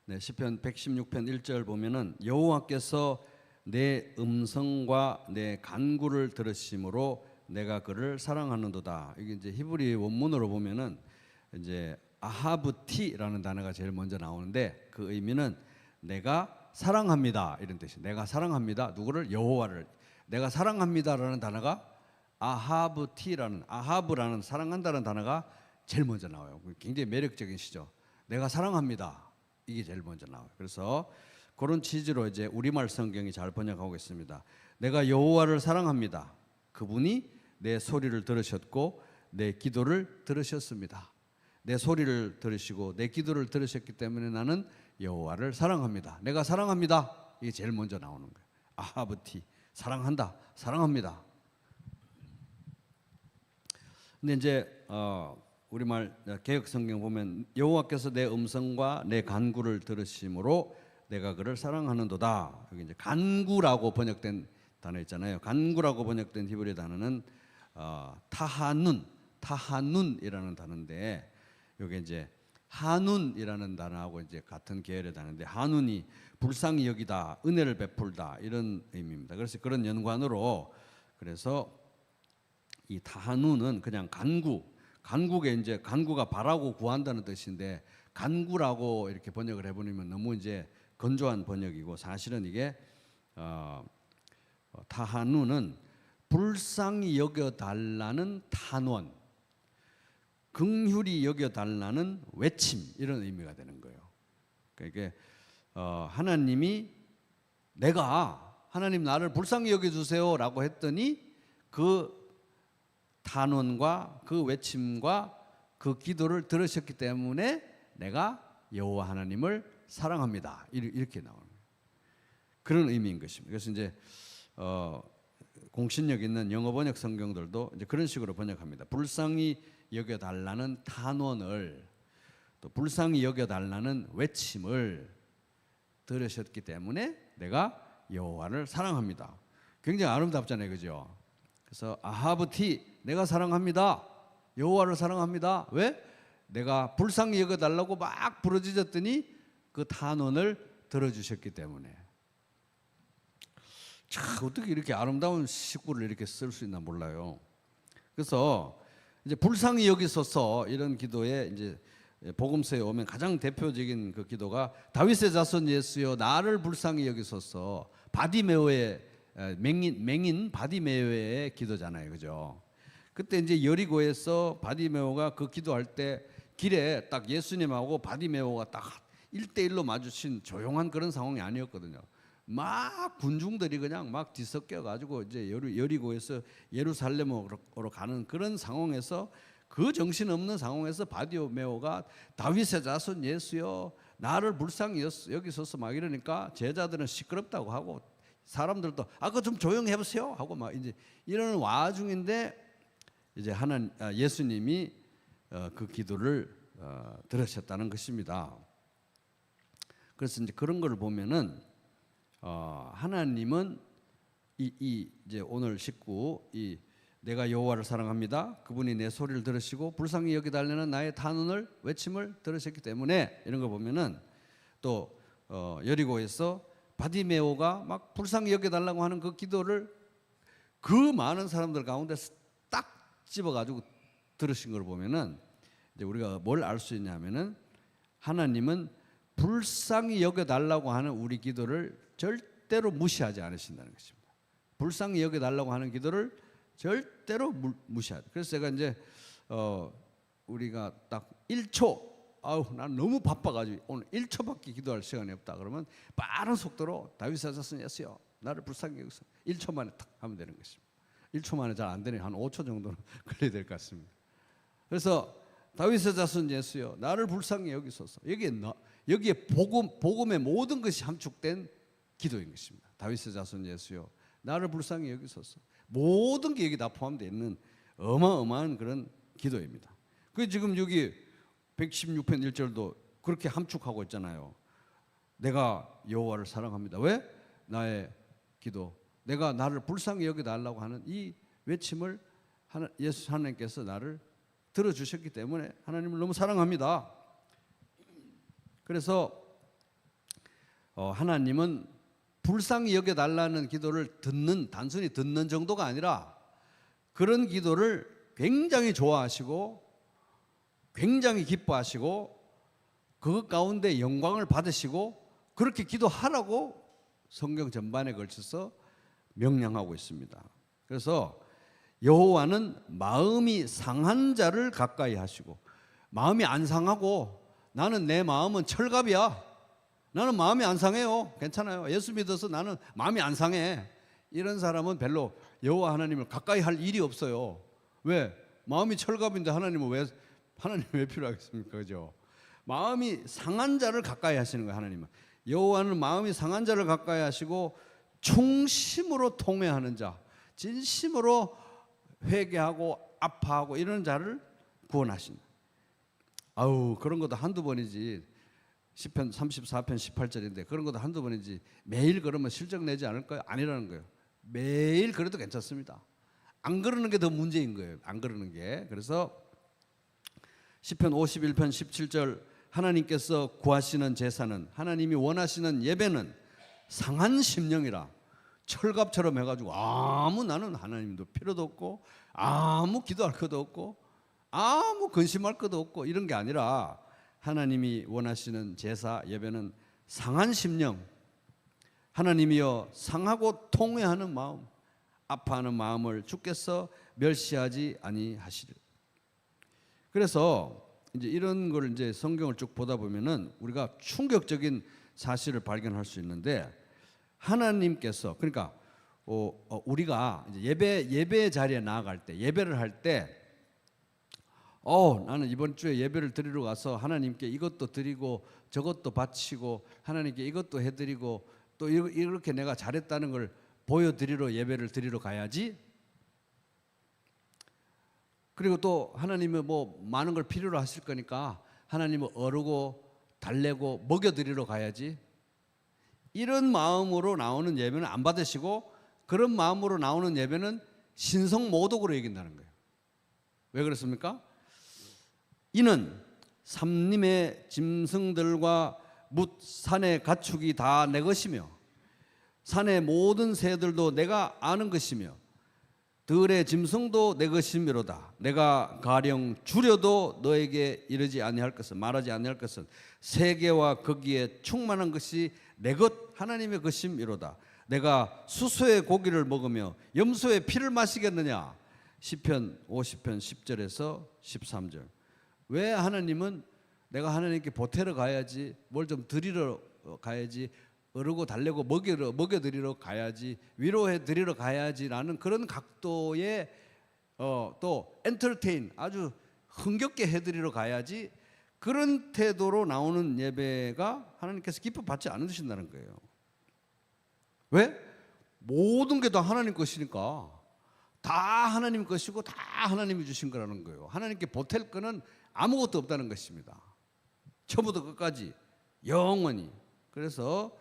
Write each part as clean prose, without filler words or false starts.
네, 시편 116편 1절 보면은 여호와께서 내 음성과 내 간구를 들으심으로 내가 그를 사랑하는도다. 이게 이제 히브리 원문으로 보면은 이제 아하브티라는 단어가 제일 먼저 나오는데 그 의미는 내가 사랑합니다 이런 뜻이. 내가 사랑합니다. 누구를? 여호와를. 내가 사랑합니다라는 단어가 아하브라는 사랑한다는 단어가 제일 먼저 나와요. 굉장히 매력적인 시죠. 내가 사랑합니다. 이게 제일 먼저 나와요. 그래서 그런 취지로 이제 우리말 성경이 잘 번역하고 있습니다. 내가 여호와를 사랑합니다. 그분이 내 소리를 들으셨고 내 기도를 들으셨습니다. 내 소리를 들으시고 내 기도를 들으셨기 때문에 나는 여호와를 사랑합니다. 내가 사랑합니다. 이게 제일 먼저 나오는 거예요. 아하브티, 사랑한다, 사랑합니다. 근데 이제 우리말 개역 성경 보면 여호와께서 내 음성과 내 간구를 들으심으로 내가 그를 사랑하는도다. 여기 이제 간구라고 번역된 단어 있잖아요. 간구라고 번역된 히브리 단어는 타하눈이라는 단어인데 여기 이제 하눈이라는 단어하고 이제 같은 계열의 단어인데 하눈이 불쌍히 여기다, 은혜를 베풀다 이런 의미입니다. 그래서 그런 연관으로 그래서 이 타하눈은 그냥 간구에 이제 간구가 바라고 구한다는 뜻인데 간구라고 이렇게 번역을 해버리면 너무 이제 건조한 번역이고 사실은 이게 타하눈은 불쌍히 여겨달라는 탄원, 긍휼히 여겨달라는 외침 이런 의미가 되는 거예요. 그러니까 하나님이 하나님 나를 불쌍히 여겨주세요라고 했더니 그 탄원과 그 외침과 그 기도를 들으셨기 때문에 내가 여호와 하나님을 사랑합니다. 이렇게 나오는 거예요. 그런 의미인 것입니다. 그래서 이제 공신력 있는 영어 번역 성경들도 이제 그런 식으로 번역합니다. 불쌍히 여겨달라는 탄원을 또 불쌍히 여겨달라는 외침을 들으셨기 때문에 내가 여호와를 사랑합니다. 굉장히 아름답잖아요, 그죠? 그래서 아하브티, 내가 사랑합니다. 여호와를 사랑합니다. 왜? 내가 불쌍히 여겨달라고 막 부르짖었더니 그 탄원을 들어주셨기 때문에. 참 어떻게 이렇게 아름다운 시구를 이렇게 쓸 수 있나 몰라요. 그래서 이제 불쌍히 여기소서 이런 기도에 이제 복음서에 오면 가장 대표적인 그 기도가 다윗의 자손 예수여 나를 불쌍히 여기소서, 바디메오의 맹인 바디메오의 기도잖아요, 그죠? 그때 이제 여리고에서 바디메오가 그 기도할 때 길에 딱 예수님하고 바디메오가 딱 1대1로 마주친 조용한 그런 상황이 아니었거든요. 막 군중들이 그냥 막 뒤섞여 가지고 이제 여리고에서 예루살렘으로 가는 그런 상황에서 그 정신없는 상황에서 바디메오가 다윗의 자손 예수여 나를 불쌍히 여기소서 막 이러니까 제자들은 시끄럽다고 하고 사람들도 그거 좀 조용해 보세요 하고 막 이제 이러는 와중인데 이제 예수님이 그 기도를 들으셨다는 것입니다. 그래서 이제 그런 걸 보면은 하나님은 이제 오늘 19 내가 여호와를 사랑합니다. 그분이 내 소리를 들으시고 불쌍히 여기달라는 나의 탄원을 외침을 들으셨기 때문에 이런 거 보면은 또 여리고에서 바디메오가 막 불쌍히 여겨달라고 하는 그 기도를 그 많은 사람들 가운데서 딱 집어가지고 들으신 걸 보면은 이제 우리가 뭘 알 수 있냐면은 하나님은 불쌍히 여겨달라고 하는 우리 기도를 절대로 무시하지 않으신다는 것입니다. 불쌍히 여겨달라고 하는 기도를 절대로 무시하죠. 그래서 제가 이제 우리가 딱 1초 난 너무 바빠가지고 오늘 1초밖에 기도할 시간이 없다 그러면 빠른 속도로 다윗의 자손 예수여 나를 불쌍히 여기소서 1초 만에 탁 하면 되는 것입니다. 1초 만에 잘 안 되니 한 5초 정도는 걸려야 될 것 같습니다. 그래서 다윗의 자손 예수여 나를 불쌍히 여기소서. 여기에 복음의 모든 것이 함축된 기도인 것입니다. 다윗의 자손 예수여 나를 불쌍히 여기소서. 모든 게 여기 다 포함되어 있는 어마어마한 그런 기도입니다. 그 지금 여기 116편 1절도 그렇게 함축하고 있잖아요. 내가 여호와를 사랑합니다. 왜? 나의 기도, 내가 나를 불쌍히 여겨달라고 하는 이 외침을 예수 하나님께서 나를 들어주셨기 때문에 하나님을 너무 사랑합니다. 그래서 하나님은 불쌍히 여겨달라는 기도를 단순히 듣는 정도가 아니라 그런 기도를 굉장히 좋아하시고 굉장히 기뻐하시고 그 가운데 영광을 받으시고 그렇게 기도하라고 성경 전반에 걸쳐서 명령하고 있습니다. 그래서 여호와는 마음이 상한 자를 가까이 하시고, 마음이 안 상하고 나는 내 마음은 철갑이야, 나는 마음이 안 상해요, 괜찮아요, 예수 믿어서 나는 마음이 안 상해, 이런 사람은 별로 여호와 하나님을 가까이 할 일이 없어요. 왜? 마음이 철갑인데 하나님 왜 필요하겠습니까? 그죠? 마음이 상한 자를 가까이 하시는 거예요. 하나님은 여호와는 마음이 상한 자를 가까이 하시고 충심으로 통회하는 자, 진심으로 회개하고 아파하고 이런 자를 구원하신다. 아우, 그런 것도 한두 번이지. 시편 34편 18절인데 그런 것도 한두 번이지 매일 그러면 실적 내지 않을까요? 아니라는 거예요. 매일 그래도 괜찮습니다. 안 그러는 게 더 문제인 거예요. 안 그러는 게. 그래서 시편 51편 17절, 하나님께서 구하시는 제사는, 하나님이 원하시는 예배는 상한 심령이라, 철갑처럼 해가지고 나는 하나님도 필요도 없고 아무 기도할 것도 없고 아무 근심할 것도 없고 이런 게 아니라, 하나님이 원하시는 제사 예배는 상한 심령, 하나님이여 상하고 통회하는 마음, 아파하는 마음을 주께서 멸시하지 아니하시리라. 그래서 이제 이런 걸 이제 성경을 쭉 보다 보면은 우리가 충격적인 사실을 발견할 수 있는데, 하나님께서, 그러니까 우리가 이제 예배 자리에 나아갈 때, 예배를 할 때, 나는 이번 주에 예배를 드리러 가서 하나님께 이것도 드리고 저것도 바치고 하나님께 이것도 해드리고 또 이렇게 내가 잘했다는 걸 보여드리러 예배를 드리러 가야지. 그리고 또 하나님은 뭐 많은 걸 필요로 하실 거니까 하나님을 어르고 달래고 먹여드리러 가야지. 이런 마음으로 나오는 예배는 안 받으시고, 그런 마음으로 나오는 예배는 신성모독으로 여긴다는 거예요. 왜 그렇습니까? 이는 삼림의 짐승들과 뭇 산의 가축이 다 내 것이며 산의 모든 새들도 내가 아는 것이며 들의 짐승도 내 것이미로다. 내가 가령 줄여도 너에게 이르지 아니할 것은, 말하지 아니할 것은 세계와 거기에 충만한 것이 내 것 하나님의 것이미로다. 내가 수소의 고기를 먹으며 염소의 피를 마시겠느냐. 시편 50편 10절에서 13절. 왜 하나님은 내가 하나님께 보태러 가야지, 뭘 좀 드리러 가야지, 어르고 달래고 먹여드리러 가야지, 위로해 드리러 가야지라는 그런 각도의 또 엔터테인, 아주 흥겹게 해드리러 가야지, 그런 태도로 나오는 예배가 하나님께서 기뻐 받지 않으신다는 거예요. 왜? 모든 게 다 하나님 것이니까, 다 하나님 것이고 다 하나님이 주신 거라는 거예요. 하나님께 보탤 거는 아무것도 없다는 것입니다. 처음부터 끝까지 영원히. 그래서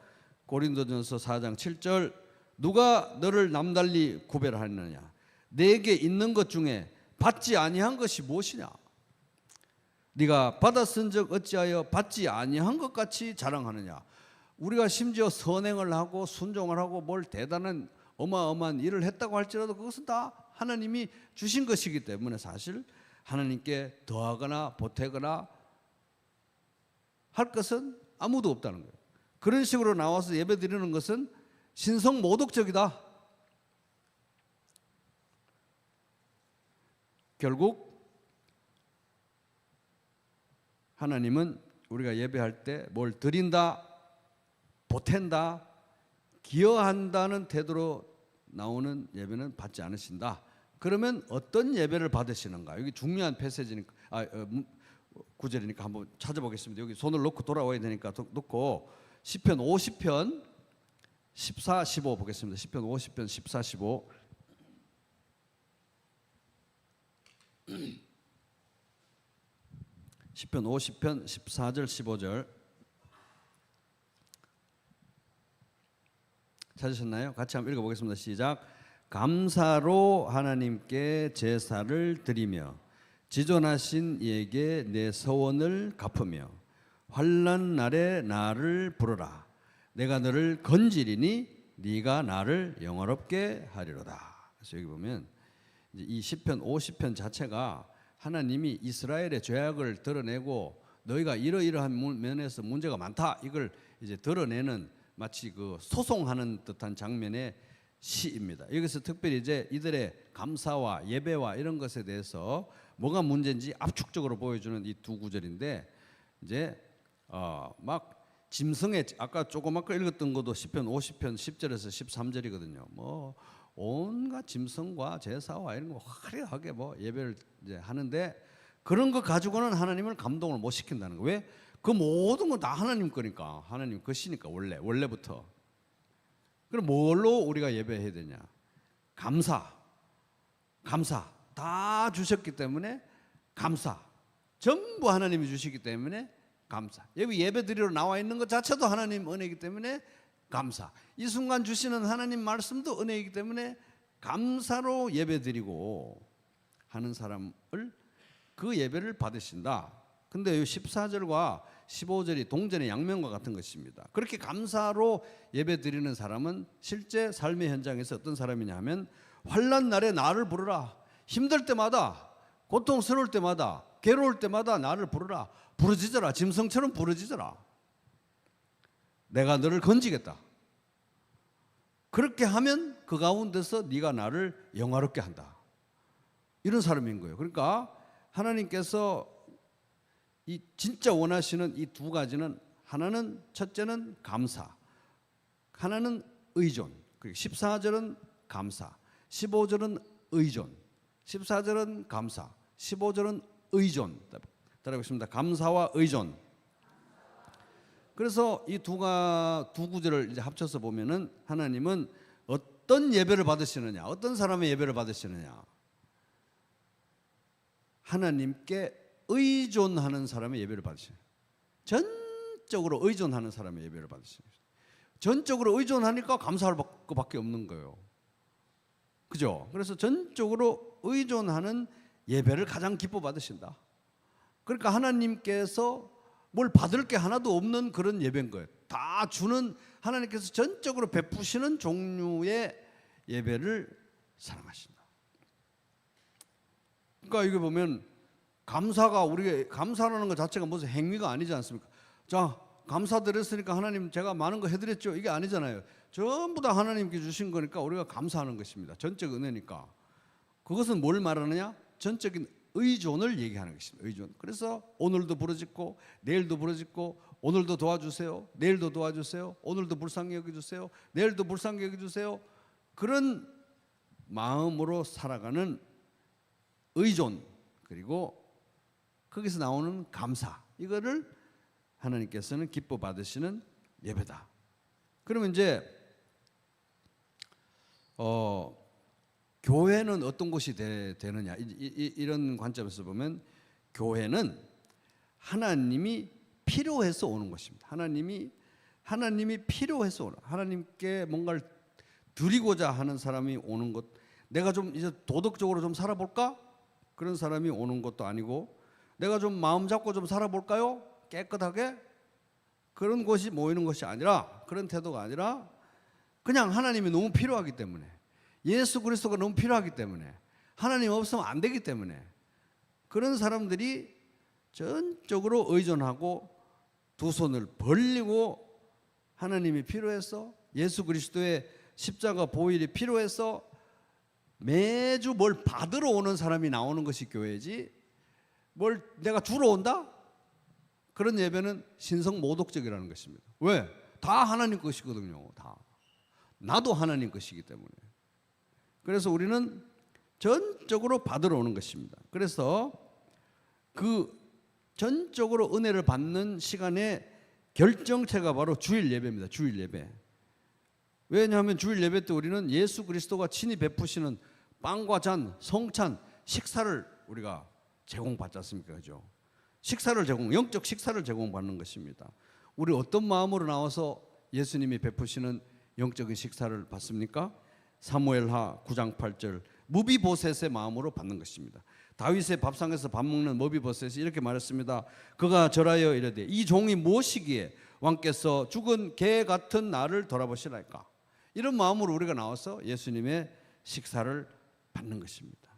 고린도전서 4장 7절, 누가 너를 남달리 구별하느냐? 내게 있는 것 중에 받지 아니한 것이 무엇이냐? 네가 받았은 적 어찌하여 받지 아니한 것 같이 자랑하느냐? 우리가 심지어 선행을 하고 순종을 하고 뭘 대단한 어마어마한 일을 했다고 할지라도 그것은 다 하나님이 주신 것이기 때문에 사실 하나님께 더하거나 보태거나 할 것은 아무도 없다는 거예요. 그런 식으로 나와서 예배 드리는 것은 신성모독적이다. 결국 하나님은 우리가 예배할 때 뭘 드린다, 보탠다, 기여한다는 태도로 나오는 예배는 받지 않으신다. 그러면 어떤 예배를 받으시는가? 여기 중요한 패시지니까, 구절이니까 한번 찾아보겠습니다. 여기 손을 놓고 돌아와야 되니까 놓고 시편 50편 14, 15 보겠습니다. 시편 50편 14, 15. 시편 50편 14절 15절 찾으셨나요? 같이 한번 읽어보겠습니다. 시작. 감사로 하나님께 제사를 드리며 지존하신 이에게 내 서원을 갚으며 환난 날에 나를 부르라. 내가 너를 건지리니 네가 나를 영화롭게 하리로다. 그래서 여기 보면 이제 이 시편 50편 자체가 하나님이 이스라엘의 죄악을 드러내고 너희가 이러이러한 면에서 문제가 많다 이걸 이제 드러내는 마치 그 소송하는 듯한 장면의 시입니다. 여기서 특별히 이제 이들의 감사와 예배와 이런 것에 대해서 뭐가 문제인지 압축적으로 보여주는 이 두 구절인데 이제 막 짐승의 아까 조금 아까 읽었던 것도 시편 50편 10절에서 13절이거든요. 뭐 온갖 짐승과 제사와 이런 거 화려하게 뭐 예배를 이제 하는데 그런 거 가지고는 하나님을 감동을 못 시킨다는 거. 왜? 그 모든 건 다 하나님 거니까. 하나님 것이니까 원래부터. 그럼 뭘로 우리가 예배해야 되냐? 감사 다 주셨기 때문에 감사. 전부 하나님이 주시기 때문에 감사. 여기 예배 드리러 나와 있는 것 자체도 하나님 은혜이기 때문에 감사. 이 순간 주시는 하나님 말씀도 은혜이기 때문에 감사로 예배 드리고 하는 사람을 그 예배를 받으신다. 근데 14절과 15절이 동전의 양면과 같은 것입니다. 그렇게 감사로 예배 드리는 사람은 실제 삶의 현장에서 어떤 사람이냐 하면 환난 날에 나를 부르라. 힘들 때마다 고통스러울 때마다 괴로울 때마다 나를 부르라. 부르짖어라. 짐승처럼 부르짖어라. 내가 너를 건지겠다. 그렇게 하면 그 가운데서 네가 나를 영화롭게 한다. 이런 사람인 거예요. 그러니까 하나님께서 이 진짜 원하시는 이 두 가지는 하나는 첫째는 감사, 하나는 의존. 그리고 14절은 감사, 15절은 의존. 14절은 감사, 15절은 의존. 따라해보겠습니다. 감사와 의존. 그래서 이 두 구절을 이제 합쳐서 보면은 하나님은 어떤 예배를 받으시느냐, 어떤 사람의 예배를 받으시느냐. 하나님께 의존하는 사람의 예배를 받으시는 거예요. 전적으로 의존하는 사람의 예배를 받으시는 거예요. 전적으로 의존하니까 감사할 것밖에 없는 거예요. 그죠? 그래서 전적으로 의존하는 예배를 가장 기뻐 받으신다. 그러니까 하나님께서 뭘 받을 게 하나도 없는 그런 예배인 거예요. 다 주는 하나님께서 전적으로 베푸시는 종류의 예배를 사랑하신다. 그러니까 이게 보면 감사가 우리가 감사라는 것 자체가 무슨 행위가 아니지 않습니까? 자, 감사드렸으니까 하나님 제가 많은 거 해드렸죠. 이게 아니잖아요. 전부 다 하나님께 주신 거니까 우리가 감사하는 것입니다. 전적 은혜니까. 그것은 뭘 말하느냐? 전적인 의존을 얘기하는 것입니다. 의존. 그래서 오늘도 부르짖고 내일도 부르짖고 오늘도 도와주세요. 내일도 도와주세요. 오늘도 불쌍히 여겨주세요. 내일도 불쌍히 여겨주세요. 그런 마음으로 살아가는 의존 그리고 거기서 나오는 감사 이거를 하나님께서는 기뻐 받으시는 예배다. 그러면 이제 교회는 어떤 곳이 되느냐 이런 관점에서 보면 교회는 하나님이 필요해서 오는 것입니다. 하나님이 필요해서 오는 하나님께 뭔가를 드리고자 하는 사람이 오는 것. 내가 좀 이제 도덕적으로 좀 살아볼까? 그런 사람이 오는 것도 아니고 내가 좀 마음 잡고 좀 살아볼까요? 깨끗하게 그런 곳이 모이는 것이 아니라 그런 태도가 아니라 그냥 하나님이 너무 필요하기 때문에 예수 그리스도가 너무 필요하기 때문에 하나님 없으면 안 되기 때문에 그런 사람들이 전적으로 의존하고 두 손을 벌리고 하나님이 필요해서 예수 그리스도의 십자가 보혈이 필요해서 매주 뭘 받으러 오는 사람이 나오는 것이 교회지 뭘 내가 주러 온다? 그런 예배는 신성모독적이라는 것입니다. 왜? 다 하나님 것이거든요. 다. 나도 하나님 것이기 때문에. 그래서 우리는 전적으로 받으러 오는 것입니다. 그래서 그 전적으로 은혜를 받는 시간의 결정체가 바로 주일 예배입니다. 주일 예배. 왜냐하면 주일 예배 때 우리는 예수 그리스도가 친히 베푸시는 빵과 잔, 성찬, 식사를 우리가 제공받지 않습니까? 그죠? 영적 식사를 제공받는 것입니다. 우리 어떤 마음으로 나와서 예수님이 베푸시는 영적인 식사를 받습니까? 사무엘하 9장 8절 무비보셋의 마음으로 받는 것입니다. 다윗의 밥상에서 밥 먹는 무비보셋이 이렇게 말했습니다. 그가 절하여 이르되 이 종이 무엇이기에 왕께서 죽은 개 같은 나를 돌아보시라니까. 이런 마음으로 우리가 나와서 예수님의 식사를 받는 것입니다.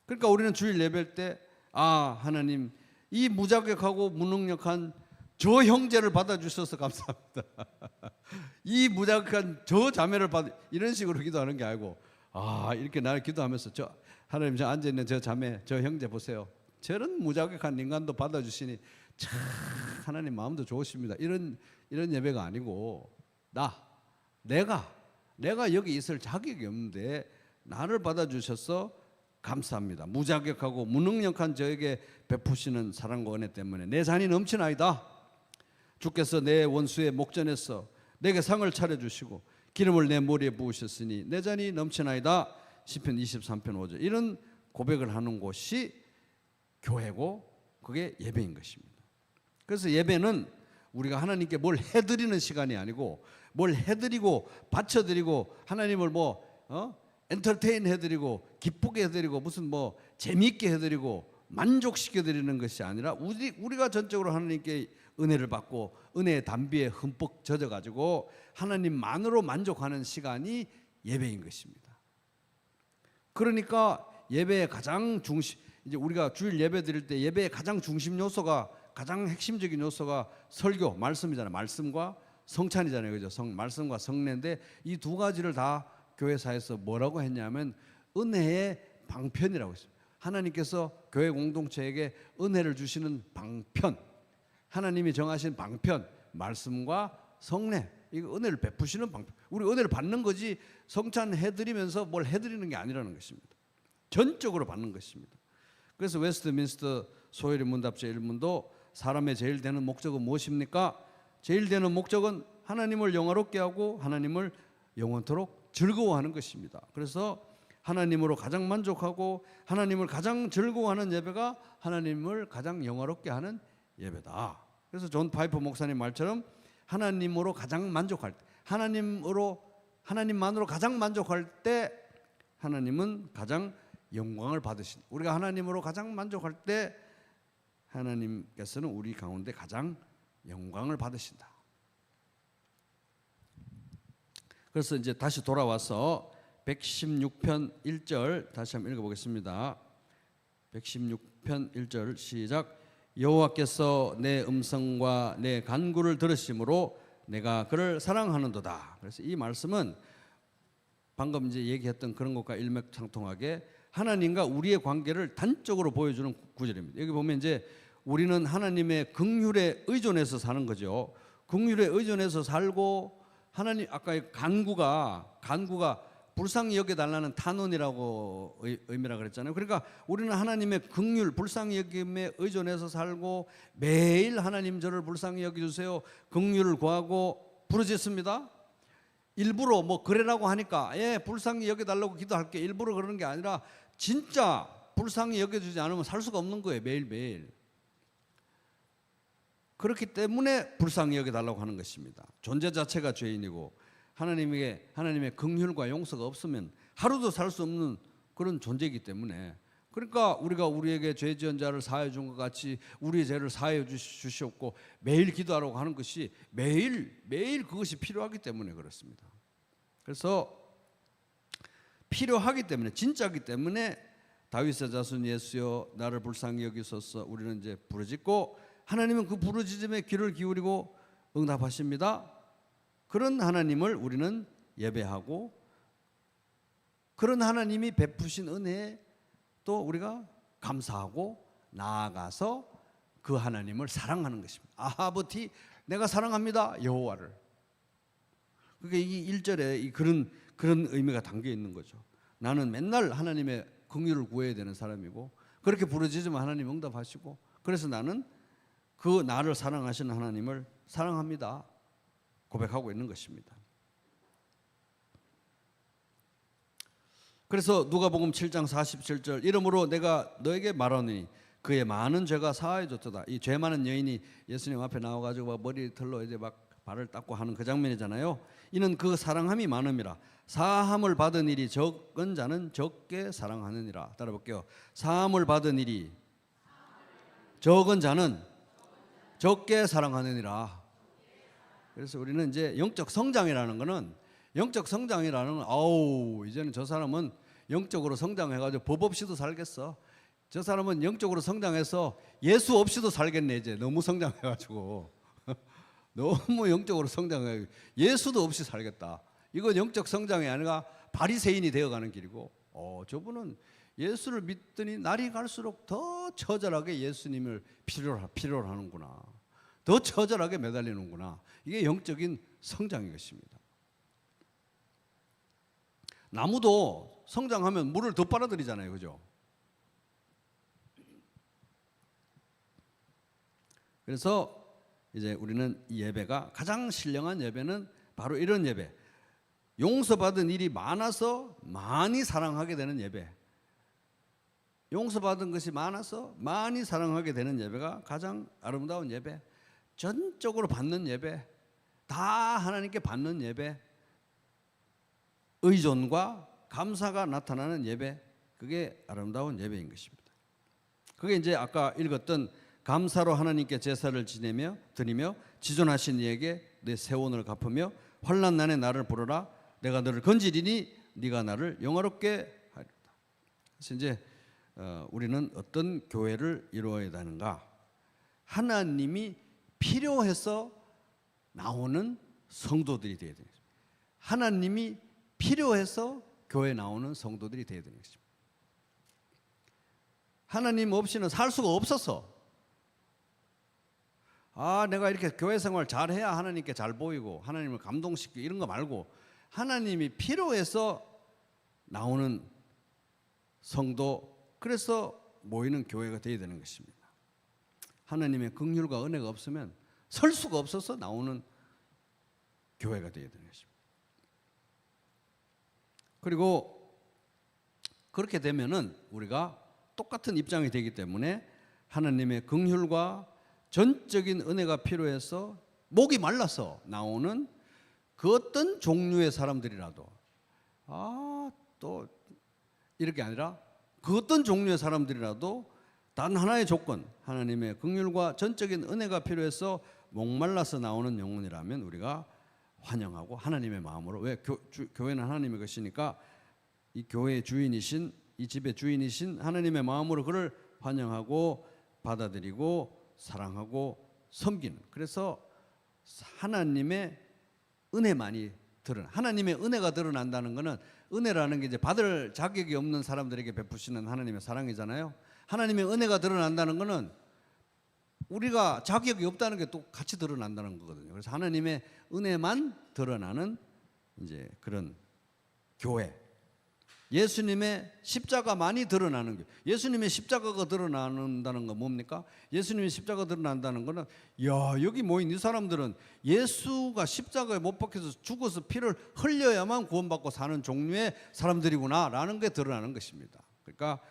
그러니까 우리는 주일 예배할 때 하나님 이 무자격하고 무능력한 저 형제를 받아주셔서 감사합니다. 이 무자격한 저 자매를 이런 식으로 기도하는 게 아니고 이렇게 나를 기도하면서 하나님 저 앉아있는 저 자매 저 형제 보세요. 저런 무자격한 인간도 받아주시니 참 하나님 마음도 좋으십니다. 이런 예배가 아니고 내가 여기 있을 자격이 없는데 나를 받아주셔서 감사합니다. 무자격하고 무능력한 저에게 베푸시는 사랑과 은혜 때문에 내 잔이 넘치나이다. 주께서 내 원수의 목전에서 내게 상을 차려주시고 기름을 내 머리에 부으셨으니 내 잔이 넘치나이다. 시편 23편 5절. 이런 고백을 하는 곳이 교회고 그게 예배인 것입니다. 그래서 예배는 우리가 하나님께 뭘 해드리는 시간이 아니고 뭘 해드리고 바쳐드리고 하나님을 엔터테인 해드리고 기쁘게 해드리고 무슨 재미있게 해드리고 만족시켜드리는 것이 아니라 우리가 전적으로 하나님께 은혜를 받고 은혜의 담비에 흠뻑 젖어가지고 하나님만으로 만족하는 시간이 예배인 것입니다. 그러니까 예배의 가장 중심, 이제 우리가 주일 예배 드릴 때 예배의 가장 중심 요소가 가장 핵심적인 요소가 설교, 말씀이잖아요. 말씀과 성찬이잖아요. 그죠? 말씀과 성례인데 이 두 가지를 다 교회사에서 뭐라고 했냐면 은혜의 방편이라고 했습니다. 하나님께서 교회 공동체에게 은혜를 주시는 방편, 하나님이 정하신 방편, 말씀과 성례, 이거 은혜를 베푸시는 방편. 우리 은혜를 받는 거지 성찬 해드리면서 뭘 해드리는 게 아니라는 것입니다. 전적으로 받는 것입니다. 그래서 웨스트민스터 소회리 문답 제1문도 사람의 제일 되는 목적은 무엇입니까? 제일 되는 목적은 하나님을 영화롭게 하고 하나님을 영원토록 즐거워하는 것입니다. 그래서 하나님으로 가장 만족하고 하나님을 가장 즐거워하는 예배가 하나님을 가장 영화롭게 하는 예배다. 그래서 존 파이퍼 목사님 말처럼 하나님으로 가장 만족할 때, 하나님만으로 가장 만족할 때 하나님은 가장 영광을 받으신다. 우리가 하나님으로 가장 만족할 때 하나님께서는 우리 가운데 가장 영광을 받으신다. 그래서 이제 다시 돌아와서 116편 1절 다시 한번 읽어보겠습니다. 116편 1절 시작. 여호와께서 내 음성과 내 간구를 들으심으로 내가 그를 사랑하는도다. 그래서 이 말씀은 방금 이제 얘기했던 그런 것과 일맥상통하게 하나님과 우리의 관계를 단적으로 보여주는 구절입니다. 여기 보면 이제 우리는 하나님의 긍휼에 의존해서 사는 거죠. 긍휼에 의존해서 살고 하나님 아까 간구가 불쌍히 여겨달라는 탄원이라고 의미라 그랬잖아요. 그러니까 우리는 하나님의 긍휼 불쌍히 여김에 의존해서 살고 매일 하나님 저를 불쌍히 여겨주세요 긍휼을 구하고 부르짖습니다. 일부러 그래라고 하니까 불쌍히 여겨달라고 기도할게 일부러 그러는 게 아니라 진짜 불쌍히 여겨주지 않으면 살 수가 없는 거예요. 매일매일. 그렇기 때문에 불쌍히 여겨달라고 하는 것입니다. 존재 자체가 죄인이고 하나님의 긍휼과 용서가 없으면 하루도 살 수 없는 그런 존재이기 때문에 그러니까 우리가 우리에게 죄 지은 자를 사하여 준 것 같이 우리의 죄를 사하여 주시옵고 매일 기도하라고 하는 것이 매일 그것이 필요하기 때문에 그렇습니다. 그래서 필요하기 때문에 진짜이기 때문에 다윗의 자손 예수여 나를 불쌍히 여기소서 우리는 이제 부르짖고 하나님은 그 부르짖음에 귀를 기울이고 응답하십니다. 그런 하나님을 우리는 예배하고 그런 하나님이 베푸신 은혜에 또 우리가 감사하고 나아가서 그 하나님을 사랑하는 것입니다. 아버지 내가 사랑합니다 여호와를. 그러니까 이 1절에 그런 의미가 담겨 있는 거죠. 나는 맨날 하나님의 긍휼을 구해야 되는 사람이고 그렇게 부르짖으면 하나님 응답하시고 그래서 나는 그 나를 사랑하시는 하나님을 사랑합니다 고백하고 있는 것입니다. 그래서 누가복음 7장 47절 이러므로 내가 너에게 말하노니 그의 많은 죄가 사하여졌도다. 이 죄 많은 여인이 예수님 앞에 나와가지고 머리털로 이제 막 발을 닦고 하는 그 장면이잖아요. 이는 그 사랑함이 많음이라. 사함을 받은 일이 적은 자는 적게 사랑하느니라. 따라볼게요. 사함을 받은 일이 적은 자는 적게 사랑하느니라. 그래서 우리는 이제 영적 성장이라는 거는 이제는 저 사람은 영적으로 성장해가지고 법 없이도 살겠어. 저 사람은 영적으로 성장해서 예수 없이도 살겠네. 이제 너무 성장해가지고 너무 영적으로 성장해 예수도 없이 살겠다. 이건 영적 성장이 아니라 바리새인이 되어가는 길이고, 저분은 예수를 믿더니 날이 갈수록 더 처절하게 예수님을 필요로 하는구나. 더 처절하게 매달리는구나. 이게 영적인 성장인 것입니다. 나무도 성장하면 물을 더 빨아들이잖아요, 그죠? 그래서 이제 우리는 이 예배가 가장 신령한 예배는 바로 이런 예배. 용서받은 일이 많아서 많이 사랑하게 되는 예배. 용서받은 것이 많아서 많이 사랑하게 되는 예배가 가장 아름다운 예배. 전적으로 받는 예배. 다 하나님께 받는 예배. 의존과 감사가 나타나는 예배. 그게 아름다운 예배인 것입니다. 그게 이제 아까 읽었던 감사로 하나님께 제사를 드리며 지존하신 이에게 내 세원을 갚으며 환난 날에 나를 부르라. 내가 너를 건지리니 네가 나를 영화롭게 하리라. 그래서 이제 우리는 어떤 교회를 이루어야 하는가? 하나님이 필요해서 나오는 성도들이 되어야 됩니다. 하나님이 필요해서 교회에 나오는 성도들이 되어야 되는 것입니다. 하나님 없이는 살 수가 없어서, 내가 이렇게 교회 생활 잘해야 하나님께 잘 보이고 하나님을 감동시키고 이런 거 말고 하나님이 필요해서 나오는 성도, 그래서 모이는 교회가 되어야 되는 것입니다. 하나님의 긍휼과 은혜가 없으면 설 수가 없어서 나오는 교회가 되어야 되는 것입니다. 그리고 그렇게 되면은 우리가 똑같은 입장이 되기 때문에 하나님의 긍휼과 전적인 은혜가 필요해서 목이 말라서 나오는 그 어떤 종류의 사람들이라도, 또 이렇게 아니라 그 어떤 종류의 사람들이라도 단 하나의 조건, 하나님의 긍휼과 전적인 은혜가 필요해서 목말라서 나오는 영혼이라면 우리가 환영하고 하나님의 마음으로, 왜 교회는 하나님의 것이니까 이 교회의 주인이신, 이 집의 주인이신 하나님의 마음으로 그를 환영하고 받아들이고 사랑하고 섬기는, 그래서 하나님의 은혜만이 하나님의 은혜가 드러난다는 것은, 은혜라는 게 이제 받을 자격이 없는 사람들에게 베푸시는 하나님의 사랑이잖아요. 하나님의 은혜가 드러난다는 것은 우리가 자격이 없다는 게 또 같이 드러난다는 거거든요. 그래서 하나님의 은혜만 드러나는 이제 그런 교회. 예수님의 십자가만이 드러나는 교회. 예수님의 십자가가 드러난다는 건 뭡니까? 예수님의 십자가 드러난다는 것은, 여기 모인 이 사람들은 예수가 십자가에 못 박혀서 죽어서 피를 흘려야만 구원받고 사는 종류의 사람들이구나라는 게 드러나는 것입니다. 그러니까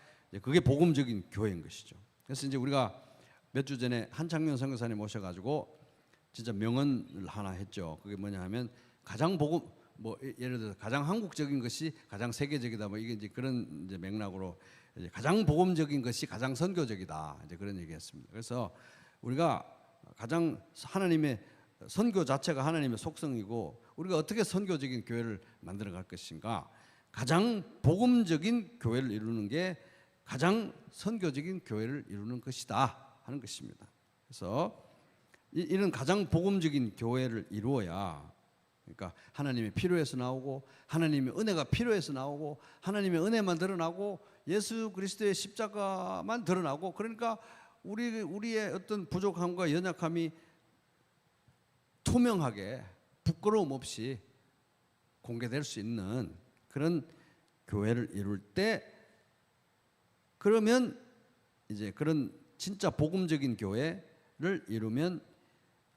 그게 복음적인 교회인 것이죠. 그래서 이제 우리가 몇 주 전에 한창윤 선교사님 모셔가지고 진짜 명언을 하나 했죠. 그게 뭐냐 하면, 가장 예를 들어서 가장 한국적인 것이 가장 세계적이다. 이게 이제 그런 이제 맥락으로 이제 가장 복음적인 것이 가장 선교적이다. 이제 그런 얘기했습니다. 그래서 우리가 가장 하나님의 선교 자체가 하나님의 속성이고, 우리가 어떻게 선교적인 교회를 만들어 갈 것인가? 가장 복음적인 교회를 이루는 게 가장 선교적인 교회를 이루는 것이다 하는 것입니다. 그래서 이런 가장 복음적인 교회를 이루어야, 그러니까 하나님이 필요해서 나오고 하나님의 은혜가 필요해서 나오고 하나님의 은혜만 드러나고 예수 그리스도의 십자가만 드러나고, 그러니까 우리의 어떤 부족함과 연약함이 투명하게 부끄러움 없이 공개될 수 있는 그런 교회를 이룰 때, 그러면 이제 그런 진짜 복음적인 교회를 이루면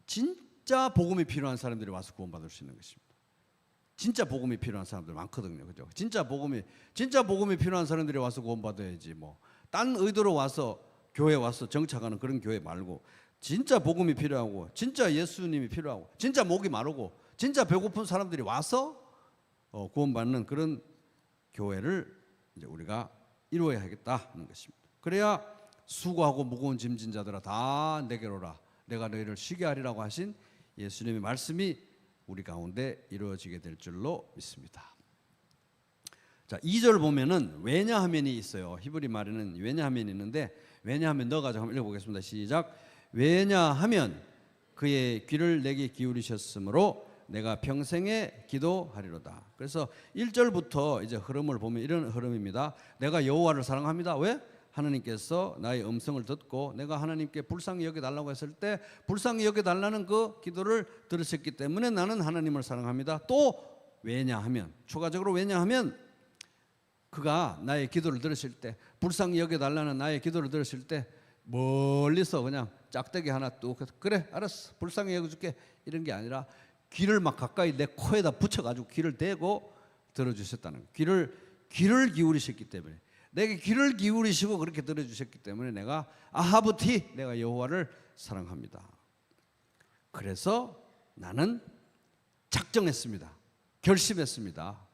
진짜 복음이 필요한 사람들이 와서 구원받을 수 있는 것입니다. 진짜 복음이 필요한 사람들 많거든요, 그죠? 진짜 복음이 필요한 사람들이 와서 구원받아야지, 딴 의도로 와서 교회 와서 정착하는 그런 교회 말고, 진짜 복음이 필요하고 진짜 예수님이 필요하고 진짜 목이 마르고 진짜 배고픈 사람들이 와서 구원받는 그런 교회를 이제 우리가 이루어야 하겠다 하는 것입니다. 그래야 수고하고 무거운 짐진 자들아 다 내게로 오라, 내가 너희를 쉬게 하리라고 하신 예수님의 말씀이 우리 가운데 이루어지게 될 줄로 믿습니다. 자, 2절 보면은 왜냐하면이 있어요. 히브리 말에는 왜냐하면이 있는데 왜냐하면 넣어가지고 한번 읽어보겠습니다. 시작. 왜냐하면 그의 귀를 내게 기울이셨으므로 내가 평생에 기도하리로다. 그래서 1절부터 이제 흐름을 보면 이런 흐름입니다. 내가 여호와를 사랑합니다. 왜? 하나님께서 나의 음성을 듣고 내가 하나님께 불쌍히 여겨달라고 했을 때 불쌍히 여겨달라는 그 기도를 들으셨기 때문에 나는 하나님을 사랑합니다. 또 왜냐하면, 추가적으로 왜냐하면 그가 나의 기도를 들으실 때, 불쌍히 여겨달라는 나의 기도를 들으실 때 멀리서 그냥 짝대기 하나 뚝 그래 알았어 불쌍히 여겨줄게 이런 게 아니라 귀를 막 가까이 내 코에다 붙여가지고 귀를 대고 들어주셨다는 거예요. 귀를 기울이셨기 때문에, 내게 귀를 기울이시고 그렇게 들어주셨기 때문에 내가 아하브티, 내가 여호와를 사랑합니다. 그래서 나는 작정했습니다. 결심했습니다.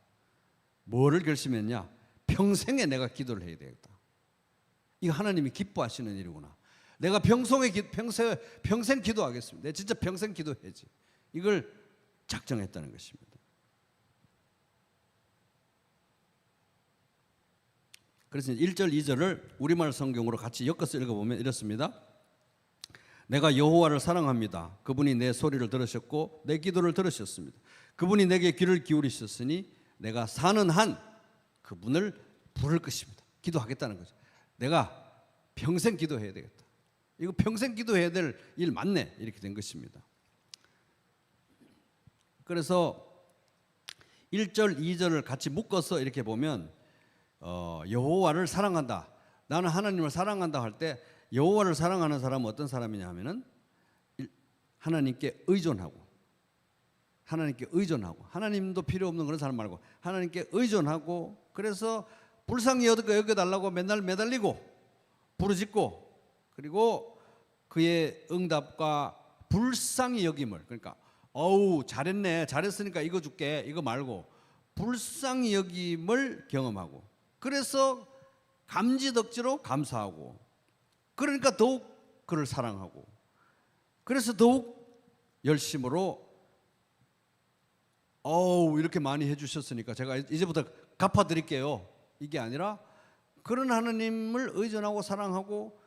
뭐를 결심했냐? 평생에 내가 기도를 해야 되겠다. 이거 하나님이 기뻐하시는 일이구나. 내가 평생 기도하겠습니다. 내가 진짜 평생 기도해야지. 이걸 작정했다는 것입니다. 그래서 1절, 2절을 우리말 성경으로 같이 엮어서 읽어보면 이렇습니다. 내가 여호와를 사랑합니다. 그분이 내 소리를 들으셨고 내 기도를 들으셨습니다. 그분이 내게 귀를 기울이셨으니 내가 사는 한 그분을 부를 것입니다. 기도하겠다는 거죠. 내가 평생 기도해야 되겠다. 이거 평생 기도해야 될 일 맞네. 이렇게 된 것입니다. 그래서 1절, 2절을 같이 묶어서 이렇게 보면 여호와를 사랑한다. 나는 하나님을 사랑한다 할 때 여호와를 사랑하는 사람은 어떤 사람이냐 하면은 하나님께 의존하고 하나님도 필요 없는 그런 사람 말고 하나님께 의존하고, 그래서 불쌍히 여겨달라고 맨날 매달리고 부르짖고, 그리고 그의 응답과 불쌍히 여김을, 그러니까 어우 잘했네 잘했으니까 이거 줄게 이거 말고 불쌍히 여김을 경험하고, 그래서 감지덕지로 감사하고, 그러니까 더욱 그를 사랑하고, 그래서 더욱 열심으로 어우 이렇게 많이 해주셨으니까 제가 이제부터 갚아드릴게요 이게 아니라 그런 하나님을 의존하고 사랑하고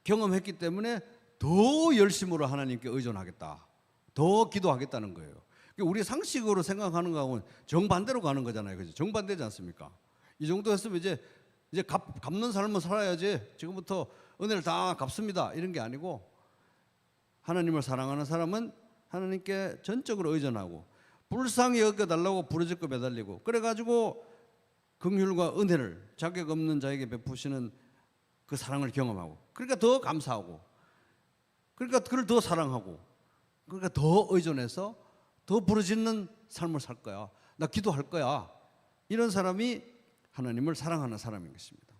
경험했기 때문에 더 열심으로 하나님께 의존하겠다, 더 기도하겠다는 거예요. 우리 상식으로 생각하는 거하고는 정반대로 가는 거잖아요. 그죠? 정반대지 않습니까? 이 정도 했으면 이제 갚는 삶을 살아야지 지금부터 은혜를 다 갚습니다 이런 게 아니고, 하나님을 사랑하는 사람은 하나님께 전적으로 의존하고 불쌍히 여겨달라고 부르짖고 매달리고, 그래가지고 긍휼과 은혜를 자격 없는 자에게 베푸시는 그 사랑을 경험하고, 그러니까 더 감사하고, 그러니까 그를 더 사랑하고, 그러니까 더 의존해서 더 부르짖는 삶을 살 거야. 나 기도할 거야. 이런 사람이 하나님을 사랑하는 사람인 것입니다.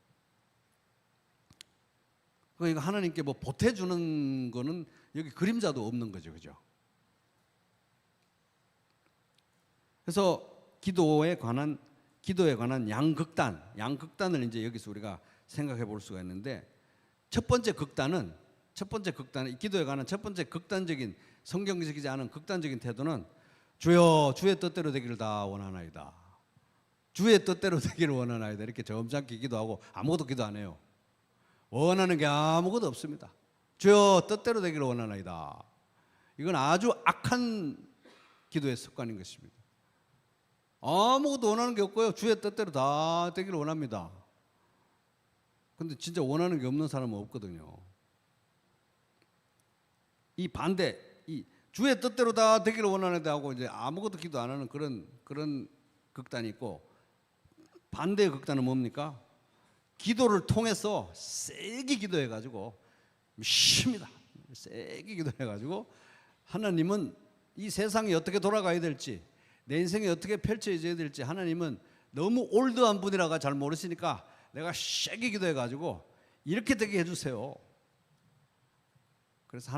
그러니까 하나님께 뭐 보태주는 거는 여기 그림자도 없는 거죠. 그죠? 그래서 기도에 관한 양극단을 이제 여기서 우리가 생각해 볼 수가 있는데, 첫 번째 극단은 기도에 관한 첫 번째 극단적인, 성경적이지 않은 극단적인 태도는 주여 주의 뜻대로 되기를 다 원하나이다. 주의 뜻대로 되기를 원하나이다. 이렇게 점잖게 기도하고 아무것도 기도 안 해요. 원하는 게 아무것도 없습니다. 주여 뜻대로 되기를 원하나이다. 이건 아주 악한 기도의 습관인 것입니다. 아무것도 원하는 게 없고요. 주의 뜻대로 다 되기를 원합니다. 근데 진짜 원하는 게 없는 사람은 없거든요. 이 반대, 이 주의 뜻대로 다 되기를 원하는데 하고 이제 아무것도 기도 안 하는 그런 극단이 있고, 반대의 극단은 뭡니까? 기도를 통해서 세게 기도해가지고 쉽니다. 세게 기도해가지고 하나님은 이 세상이 어떻게 돌아가야 될지, 내 인생이 어떻게 펼쳐져야 될지 하나님은 너무 올드한 분이라가 잘 모르시니까 내가 세게 기도해가지고 이렇게 되게 해주세요. 그래서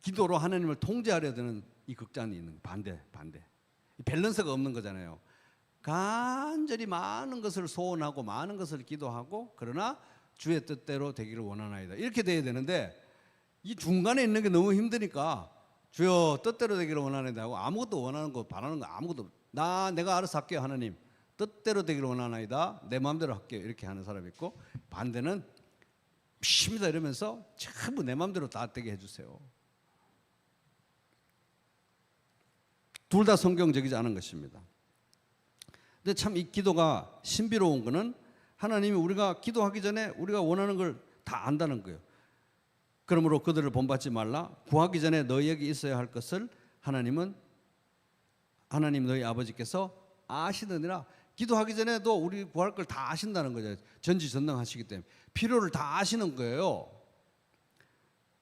기도로 하나님을 통제하려 드는 이 극단이 있는 반대. 밸런스가 없는 거잖아요. 간절히 많은 것을 소원하고 많은 것을 기도하고, 그러나 주의 뜻대로 되기를 원하나이다. 이렇게 돼야 되는데 이 중간에 있는 게 너무 힘드니까 주여 뜻대로 되기를 원하는데 하고 아무것도 원하는 거 바라는 거 아무것도 내가 알아서 할게요. 하나님 뜻대로 되기를 원하나이다. 내 마음대로 할게요. 이렇게 하는 사람이 있고, 반대는 쉽니다 이러면서 전부 내 마음대로 다 되게 해주세요. 둘 다 성경적이지 않은 것입니다. 근데 참 이 기도가 신비로운 거는 하나님이 우리가 기도하기 전에 우리가 원하는 걸 다 안다는 거예요. 그러므로 그들을 본받지 말라. 구하기 전에 너희에게 있어야 할 것을 하나님 너희 아버지께서 아시느니라. 기도하기 전에도 우리 구할 걸 다 아신다는 거죠. 전지전능하시기 때문에 필요를 다 아시는 거예요.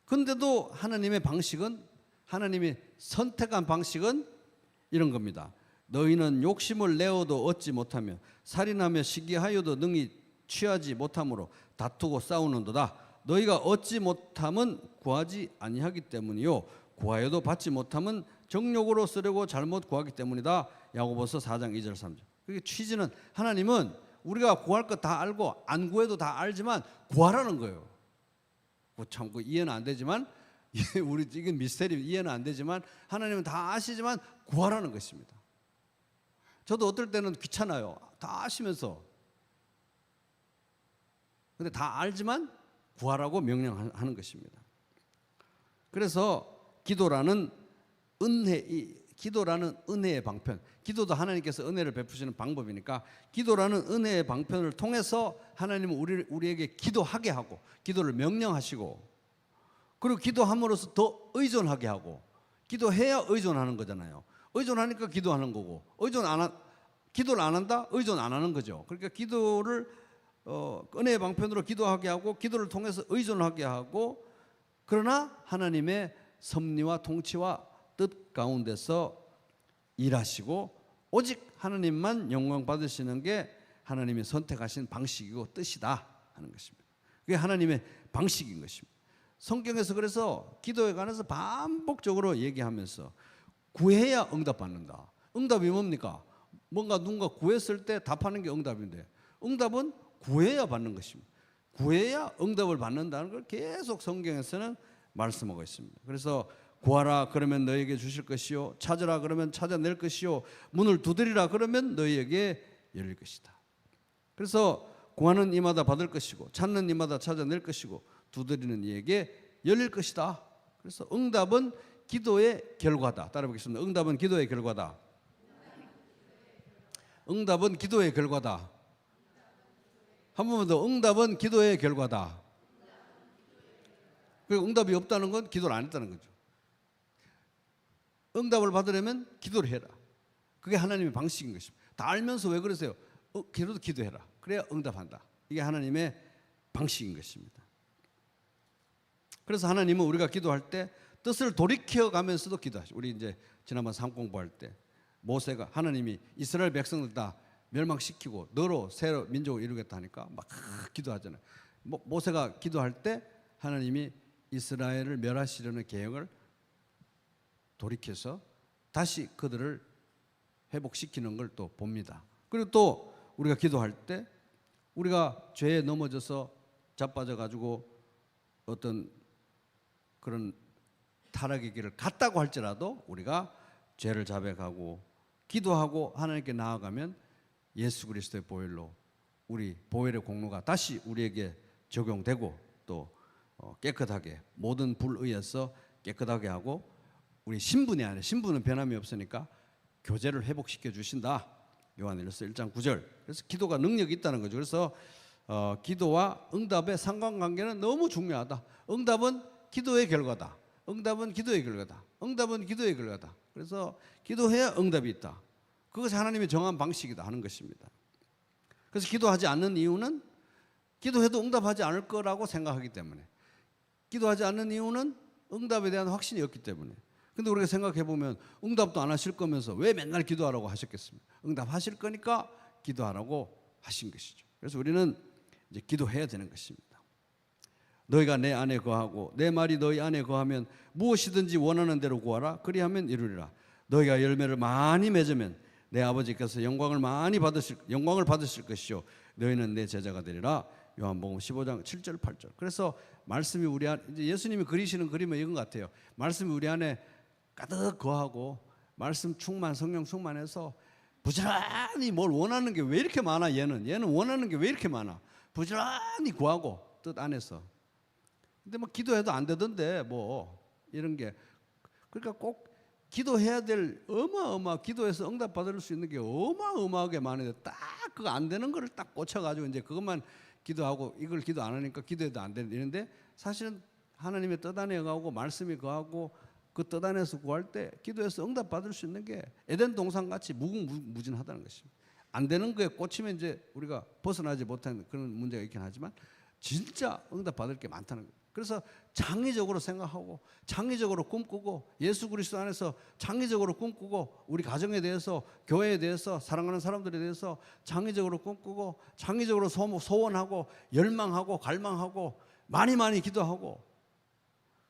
그런데도 하나님의 방식은, 하나님이 선택한 방식은 이런 겁니다. 너희는 욕심을 내어도 얻지 못하며 살인하며 시기하여도 능히 취하지 못함으로 다투고 싸우는도다. 너희가 얻지 못함은 구하지 아니하기 때문이요 구하여도 받지 못함은 정욕으로 쓰려고 잘못 구하기 때문이다. 야고보서 4장 2절 3절. 그게 취지는 하나님은 우리가 구할 것 다 알고 안 구해도 다 알지만 구하라는 거예요. 참 이해는 안 되지만 우리 이건 미스테리 이해는 안 되지만 하나님은 다 아시지만 구하라는 것입니다. 저도 어떨 때는 귀찮아요. 다 아시면서. 근데 다 알지만 구하라고 명령하는 것입니다. 그래서 기도라는 은혜의 방편, 기도도 하나님께서 은혜를 베푸시는 방법이니까 기도라는 은혜의 방편을 통해서 하나님은 우리에게 기도하게 하고 기도를 명령하시고, 그리고 기도함으로써 더 의존하게 하고, 기도해야 의존하는 거잖아요. 의존하니까 기도하는 거고, 기도를 안 한다? 의존 안 하는 거죠. 그러니까 기도를 은혜의 방편으로 기도하게 하고 기도를 통해서 의존하게 하고, 그러나 하나님의 섭리와 통치와 뜻 가운데서 일하시고 오직 하나님만 영광 받으시는 게 하나님이 선택하신 방식이고 뜻이다 하는 것입니다. 그게 하나님의 방식인 것입니다. 성경에서 그래서 기도에 관해서 반복적으로 얘기하면서 구해야 응답받는다. 응답이 뭡니까? 뭔가 누군가 구했을 때 답하는 게 응답인데, 응답은 구해야 받는 것입니다. 구해야 응답을 받는다는 걸 계속 성경에서는 말씀하고 있습니다. 그래서 구하라 그러면 너희에게 주실 것이요, 찾으라 그러면 찾아낼 것이요, 문을 두드리라 그러면 너희에게 열릴 것이다. 그래서 구하는 이마다 받을 것이고 찾는 이마다 찾아낼 것이고 두드리는 이에게 열릴 것이다. 그래서 응답은 기도의 결과다. 따라 보겠습니다. 응답은 기도의 결과다. 응답은 기도의 결과다. 한 번만 더. 응답은 기도의 결과다. 그리고 응답이 없다는 건 기도를 안 했다는 거죠. 응답을 받으려면 기도를 해라. 그게 하나님의 방식인 것입니다. 다 알면서 왜 그러세요? 기도해라. 그래야 응답한다. 이게 하나님의 방식인 것입니다. 그래서 하나님은 우리가 기도할 때 뜻을 돌이켜 가면서도 기도하시고, 우리 이제 지난번 삶 공부할 때 모세가 하나님이 이스라엘 백성들 다 멸망시키고 너로 새로 민족을 이루겠다 하니까 막 기도하잖아요. 모세가 기도할 때 하나님이 이스라엘을 멸하시려는 계획을 돌이켜서 다시 그들을 회복시키는 걸 또 봅니다. 그리고 또 우리가 기도할 때 우리가 죄에 넘어져서 자빠져 가지고 어떤 그런 타락의 길을 갔다고 할지라도 우리가 죄를 자백하고 기도하고 하나님께 나아가면 예수 그리스도의 보혈로 우리 보혈의 공로가 다시 우리에게 적용되고 또 깨끗하게 모든 불의에서 깨끗하게 하고, 우리 신분은 변함이 없으니까 교제를 회복시켜 주신다. 요한일서 1장 9절. 그래서 기도가 능력이 있다는 거죠. 그래서 기도와 응답의 상관관계는 너무 중요하다. 응답은 기도의 결과다. 응답은 기도의 결과다. 응답은 기도의 결과다. 그래서 기도해야 응답이 있다. 그것이 하나님의 정한 방식이다 하는 것입니다. 그래서 기도하지 않는 이유는 기도해도 응답하지 않을 거라고 생각하기 때문에, 기도하지 않는 이유는 응답에 대한 확신이 없기 때문에. 근데 우리가 생각해 보면 응답도 안 하실 거면서 왜 맨날 기도하라고 하셨겠습니까? 응답하실 거니까 기도하라고 하신 것이죠. 그래서 우리는 이제 기도해야 되는 것입니다. 너희가 내 안에 거하고 내 말이 너희 안에 거하면 무엇이든지 원하는 대로 구하라. 그리하면 이루리라. 너희가 열매를 많이 맺으면 내 아버지께서 영광을 받으실 것이요 너희는 내 제자가 되리라. 요한복음 15장 7절 8절. 그래서 말씀이 우리 안에, 이제 예수님이 그리시는 그림은 이건 같아요. 말씀이 우리 안에 가득 거하고 말씀 충만, 성령 충만해서 부지런히 뭘 원하는 게 왜 이렇게 많아? 얘는 원하는 게 왜 이렇게 많아? 부지런히 구하고 뜻 안에서. 근데 뭐 기도해도 안 되던데 뭐 이런 게, 그러니까 꼭 기도해야 될 기도해서 응답 받을 수 있는 게 어마어마하게 많은데 딱 그거 안 되는 거를 딱 꽂혀가지고 이제 그것만 기도하고 이걸 기도 안 하니까 기도해도 안 되는데, 사실은 하나님의 뜻 안에 가고 말씀이 거하고 그 뜻 안에서 구할 때 기도해서 응답 받을 수 있는 게 에덴 동산 같이 무궁무진하다는 것입니다. 안 되는 거에 꽂히면 이제 우리가 벗어나지 못하는 그런 문제가 있긴 하지만 진짜 응답 받을 게 많다는 거예요. 그래서 창의적으로 생각하고 창의적으로 꿈꾸고 예수 그리스도 안에서 창의적으로 꿈꾸고 우리 가정에 대해서 교회에 대해서 사랑하는 사람들에 대해서 창의적으로 꿈꾸고 창의적으로 소원하고 열망하고 갈망하고 많이 기도하고,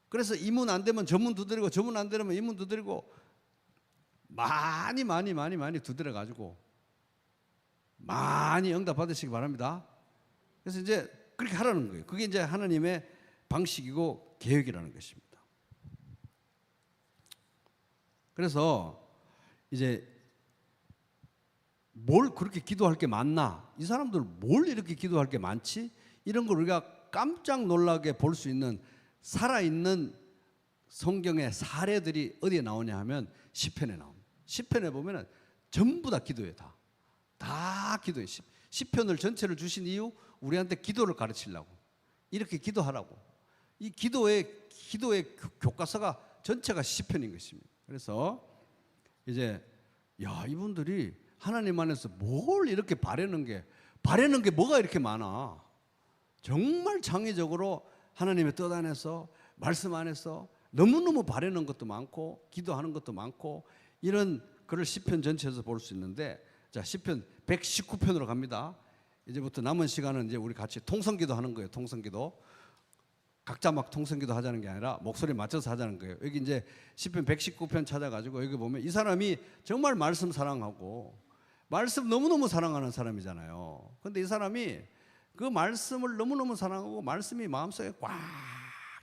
그래서 이 문 안 되면 저 문 두드리고 저 문 안 되면 이 문 두드리고 많이 두드려 가지고 많이 응답 받으시기 바랍니다. 그래서 이제 그렇게 하라는 거예요. 그게 이제 하나님의 방식이고 계획이라는 것입니다. 그래서 이제 뭘 그렇게 기도할 게 많나? 이 사람들 뭘 이렇게 기도할 게 많지? 이런 걸 우리가 깜짝 놀라게 볼 수 있는 살아있는 성경의 사례들이 어디에 나오냐 하면 시편에 나옵니다. 시편에 보면은 전부 다 기도예요. 다 기도예요. 시편을 전체를 주신 이유, 우리한테 기도를 가르치려고, 이렇게 기도하라고. 이 기도의 교과서가 전체가 시편인 것입니다. 그래서 이제 이분들이 하나님 안에서 뭘 이렇게 바라는 게 뭐가 이렇게 많아? 정말 창의적으로 하나님의 뜻 안에서 말씀 안에서 너무너무 바라는 것도 많고 기도하는 것도 많고, 이런 글을 시편 전체에서 볼 수 있는데, 자, 시편 119편으로 갑니다. 이제부터 남은 시간은 이제 우리 같이 통성기도 하는 거예요. 통성기도. 각자 막 통성기도 하자는 게 아니라 목소리 맞춰서 하자는 거예요. 여기 이제 시편 119편 찾아가지고 여기 보면 이 사람이 정말 말씀 사랑하고 말씀 너무너무 사랑하는 사람이잖아요. 근데 이 사람이 그 말씀을 너무너무 사랑하고 말씀이 마음속에 꽉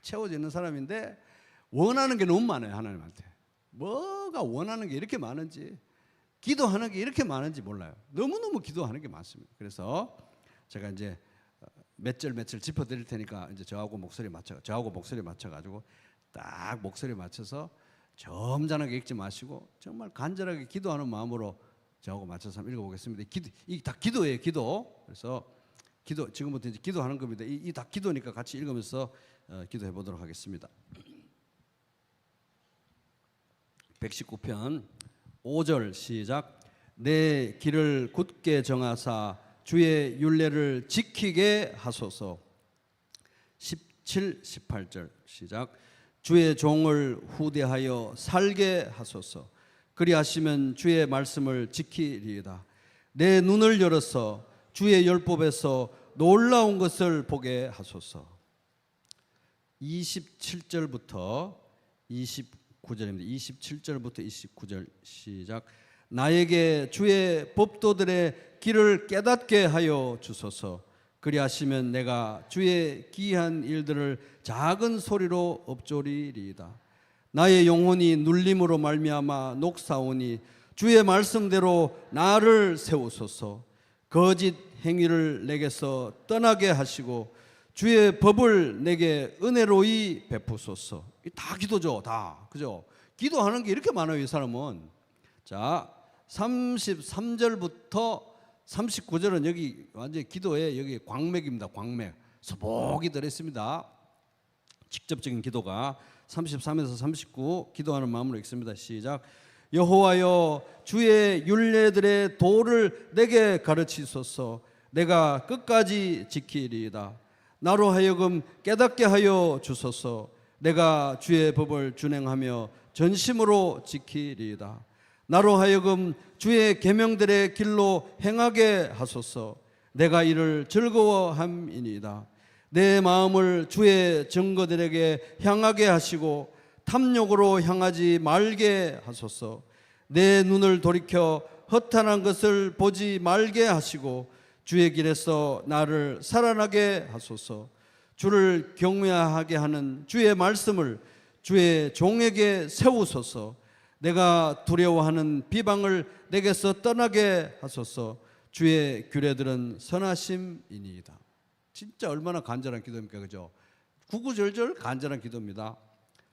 채워져 있는 사람인데 원하는 게 너무 많아요. 하나님한테 뭐가 원하는 게 이렇게 많은지, 기도하는 게 이렇게 많은지 몰라요. 너무너무 기도하는 게 많습니다. 그래서 제가 이제 몇 절 짚어드릴 테니까 이제 저하고 목소리 맞춰가지고 딱 목소리 맞춰서 점잖하게 읽지 마시고 정말 간절하게 기도하는 마음으로 저하고 맞춰서 한번 읽어보겠습니다. 이 다 기도예요, 기도. 그래서 지금부터 이제 기도하는 겁니다. 이 다 기도니까 같이 읽으면서 기도해 보도록 하겠습니다. 119편 5절 시작. 내 길을 굳게 정하사 주의 율례를 지키게 하소서. 17, 18절 시작. 주의 종을 후대하여 살게 하소서. 그리하시면 주의 말씀을 지키리이다. 내 눈을 열어서 주의 율법에서 놀라운 것을 보게 하소서. 27절부터 29절입니다. 27절부터 29절 시작. 나에게 주의 법도들의 길을 깨닫게 하여 주소서. 그리하시면 내가 주의 기이한 일들을 작은 소리로 읊조리리이다. 나의 영혼이 눌림으로 말미암아 녹사오니 주의 말씀대로 나를 세우소서. 거짓 행위를 내게서 떠나게 하시고 주의 법을 내게 은혜로이 베푸소서. 다 기도죠, 다. 그죠? 기도하는 게 이렇게 많아요, 이 사람은. 자, 33절부터 39절은 여기 완전 기도에 여기 광맥입니다. 광맥. 소복이 들어있습니다. 직접적인 기도가 33에서 39 기도하는 마음으로 읽습니다. 시작. 여호와여, 주의 율례들의 도를 내게 가르치소서. 내가 끝까지 지키리이다. 나로 하여금 깨닫게 하여 주소서. 내가 주의 법을 준행하며 전심으로 지키리이다. 나로 하여금 주의 계명들의 길로 행하게 하소서. 내가 이를 즐거워함이니이다. 내 마음을 주의 증거들에게 향하게 하시고 탐욕으로 향하지 말게 하소서. 내 눈을 돌이켜 허탄한 것을 보지 말게 하시고 주의 길에서 나를 살아나게 하소서. 주를 경외하게 하는 주의 말씀을 주의 종에게 세우소서. 내가 두려워하는 비방을 내게서 떠나게 하소서. 주의 규례들은 선하심이니이다. 진짜 얼마나 간절한 기도입니까, 그죠? 구구절절 간절한 기도입니다.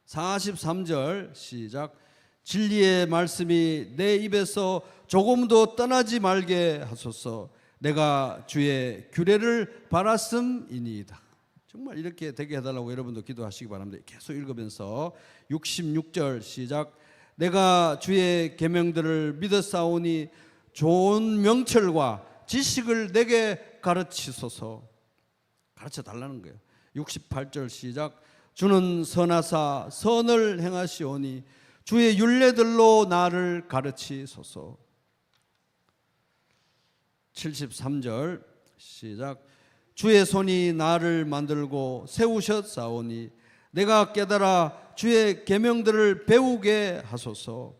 43절 시작. 진리의 말씀이 내 입에서 조금도 떠나지 말게 하소서. 내가 주의 규례를 바랐음이니이다. 정말 이렇게 되게 해달라고 여러분도 기도하시기 바랍니다. 계속 읽으면서 66절 시작. 내가 주의 계명들을 믿었사오니 좋은 명철과 지식을 내게 가르치소서. 가르쳐 달라는 거예요. 68절 시작. 주는 선하사 선을 행하시오니 주의 율례들로 나를 가르치소서. 73절 시작. 주의 손이 나를 만들고 세우셨사오니 내가 깨달아 주의 계명들을 배우게 하소서.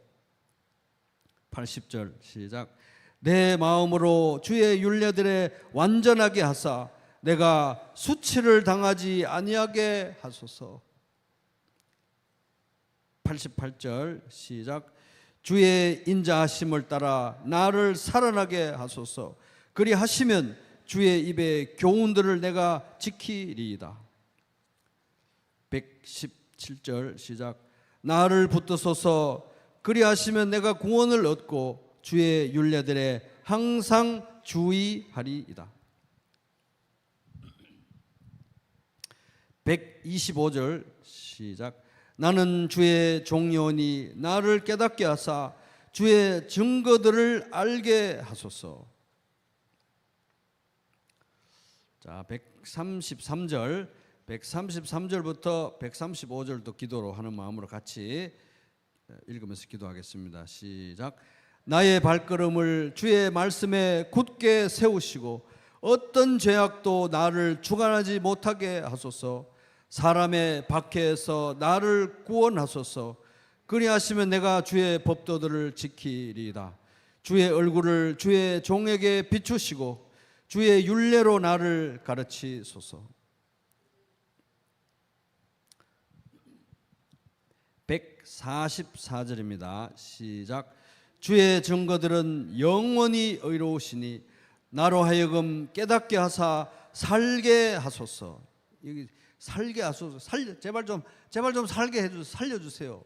80절 시작. 내 마음으로 주의 율례들에 완전하게 하사 내가 수치를 당하지 아니하게 하소서. 88절 시작. 주의 인자하심을 따라 나를 살아나게 하소서. 그리하시면 주의 입의 교훈들을 내가 지키리이다. 117절 시작. 나를 붙드소서. 그리하시면 내가 구원을 얻고 주의 율례들에 항상 주의하리이다. 125절 시작. 나는 주의 종이오니 나를 깨닫게 하사 주의 증거들을 알게 하소서. 자, 133절부터 135절도 기도로 하는 마음으로 같이 읽으면서 기도하겠습니다. 시작. 나의 발걸음을 주의 말씀에 굳게 세우시고 어떤 죄악도 나를 주관하지 못하게 하소서. 사람의 박해에서 나를 구원하소서. 그리하시면 내가 주의 법도들을 지키리이다. 주의 얼굴을 주의 종에게 비추시고 주의 율례로 나를 가르치소서. 144절입니다. 시작. 주의 증거들은 영원히 의로우시니 나로 하여금 깨닫게 하사 살게 하소서. 여기 살게 하소서. 제발 좀 살게 해주세요. 살려주세요.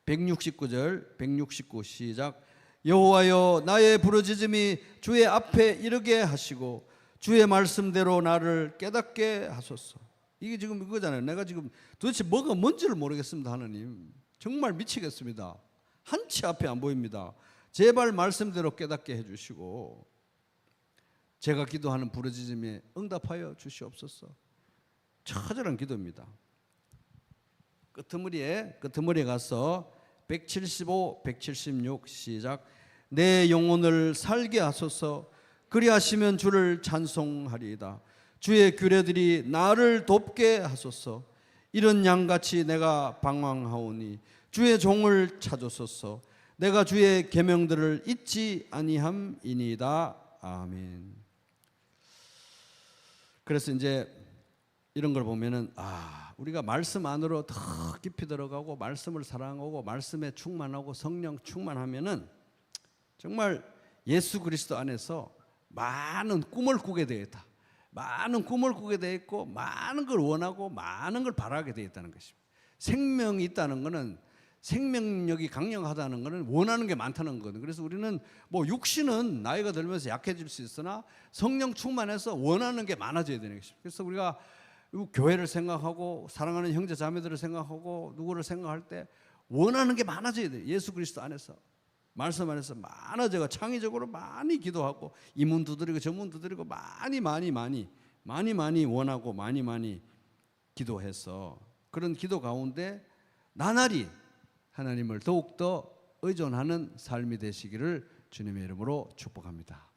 169절 169 시작. 여호와여 나의 부르짖음이 주의 앞에 이르게 하시고 주의 말씀대로 나를 깨닫게 하소서. 이게 지금 이거잖아요. 내가 지금 도대체 뭐가 뭔지를 모르겠습니다. 하나님 정말 미치겠습니다. 한치 앞에 안 보입니다. 제발 말씀대로 깨닫게 해주시고 제가 기도하는 부르짖음에 응답하여 주시옵소서. 처절한 기도입니다. 끄트머리에 가서 175, 176 시작. 내 영혼을 살게 하소서. 그리하시면 주를 찬송하리이다. 주의 규례들이 나를 돕게 하소서. 이런 양같이 내가 방황하오니 주의 종을 찾으소서. 내가 주의 계명들을 잊지 아니함이니이다. 아멘. 그래서 이제 이런 걸 보면은 우리가 말씀 안으로 더 깊이 들어가고 말씀을 사랑하고 말씀에 충만하고 성령 충만하면은 정말 예수 그리스도 안에서 많은 꿈을 꾸게 되어 있다. 많은 꿈을 꾸게 되어 있고 많은 걸 원하고 많은 걸 바라게 되어 있다는 것입니다. 생명이 있다는 것은 생명력이 강력하다는 것은 원하는 게 많다는 거거든요. 그래서 우리는 뭐 육신은 나이가 들면서 약해질 수 있으나 성령 충만해서 원하는 게 많아져야 되는 것입니다. 그래서 우리가 교회를 생각하고 사랑하는 형제 자매들을 생각하고 누구를 생각할 때 원하는 게 많아져야 돼요. 예수 그리스도 안에서 말씀 안에서 많아져가 창의적으로 많이 기도하고 이 문 두드리고 저 문 두드리고 많이 원하고 많이 기도해서 그런 기도 가운데 나날이 하나님을 더욱더 의존하는 삶이 되시기를 주님의 이름으로 축복합니다.